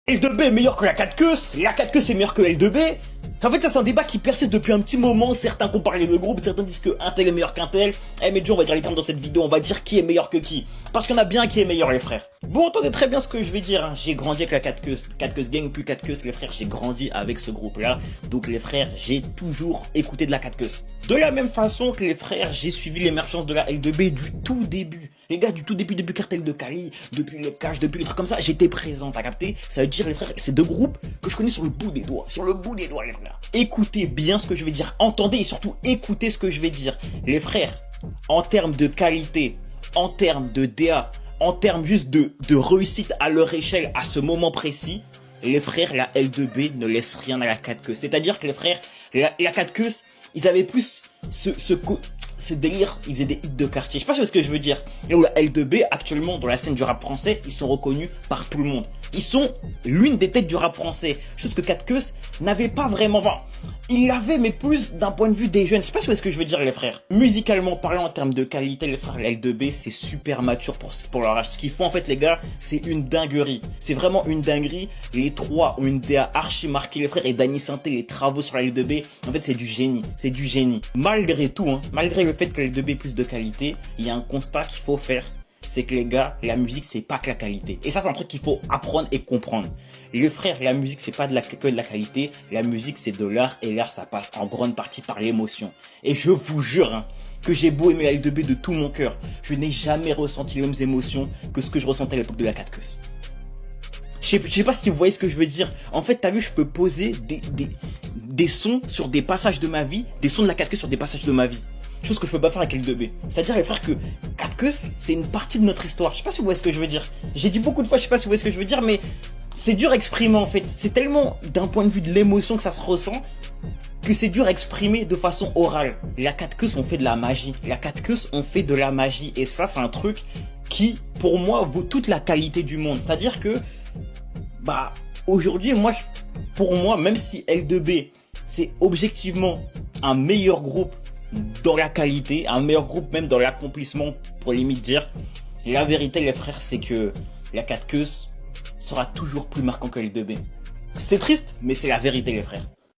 L2B est meilleur que la 4 queues, la 4 queues est meilleur que L2B. En fait, ça c'est un débat qui persiste depuis un petit moment. Certains comparent les deux groupes, certains disent qu'un tel est meilleur qu'un tel. Eh mais Joe, on va dire les termes dans cette vidéo, on va dire qui est meilleur que qui. Parce qu'il y en a bien qui est meilleur, les frères. Bon, entendez très bien ce que je vais dire, hein. J'ai grandi avec la 4 queues gang, plus 4 queues, les frères, j'ai grandi avec ce groupe-là. Donc les frères, j'ai toujours écouté de la 4 queues. De la même façon que les frères, j'ai suivi l'émergence de la L2B du tout début. Les gars, du tout début, depuis Cartel de Cali, depuis les Cash, depuis les trucs comme ça, j'étais présent, t'as capté? Ça veut dire, les frères, c'est deux groupes que je connais sur le bout des doigts. Sur le bout des doigts, les frères. Écoutez bien ce que je vais dire. Entendez et surtout écoutez ce que je vais dire. Les frères, en termes de qualité, en termes de DA, en termes juste de réussite à leur échelle, à ce moment précis, les frères, la L2B ne laisse rien à la 4 queues. C'est-à-dire que les frères, la 4 queues, ils avaient plus ce délire, ils faisaient des hits de quartier. Je sais pas ce que je veux dire. Là où la L2B, actuellement, dans la scène du rap français, ils sont reconnus par tout le monde. Ils sont l'une des têtes du rap français. Chose que 4 queues n'avait pas vraiment. Enfin, ils l'avaient, mais plus d'un point de vue des jeunes. Je sais pas ce que je veux dire, les frères. Musicalement parlant, en termes de qualité, les frères, la L2B, c'est super mature pour leur âge. Ce qu'ils font, en fait, les gars, c'est une dinguerie. C'est vraiment une dinguerie. Les trois ont une DA archi marquée, les frères, et Danny Sainté, les travaux sur la L2B. En fait, c'est du génie. C'est du génie. Malgré tout, hein, malgré le fait que la L2B ait plus de qualité, il y a un constat qu'il faut faire. C'est que les gars, la musique, c'est pas que la qualité. Et ça, c'est un truc qu'il faut apprendre et comprendre. Les frères, la musique, c'est pas que de la qualité. La musique, c'est de l'art. Et l'art, ça passe en grande partie par l'émotion. Et je vous jure, hein, que j'ai beau aimer la L2B de tout mon cœur, je n'ai jamais ressenti les mêmes émotions que ce que je ressentais à l'époque de la 4 queues. Je sais pas si vous voyez ce que je veux dire. En fait, t'as vu, je peux poser des sons sur des passages de ma vie, des sons de la 4 queues sur des passages de ma vie. Chose que je peux pas faire avec L2B. C'est-à-dire, les frères, que 4 queues, c'est une partie de notre histoire. Je sais pas si vous voyez ce que je veux dire. J'ai dit beaucoup de fois, je sais pas si vous voyez ce que je veux dire, mais c'est dur à exprimer, en fait. C'est tellement d'un point de vue de l'émotion que ça se ressent, que c'est dur à exprimer de façon orale. La 4 queues, on fait de la magie. La 4 queues, on fait de la magie. Et ça, c'est un truc qui, pour moi, vaut toute la qualité du monde. C'est-à-dire que, bah, aujourd'hui, pour moi, même si L2B, c'est objectivement un meilleur groupe dans la qualité, un meilleur groupe même dans l'accomplissement, pour limite dire, la vérité, les frères, c'est que la 4 queues sera toujours plus marquant que L2B. C'est triste, mais c'est la vérité, les frères.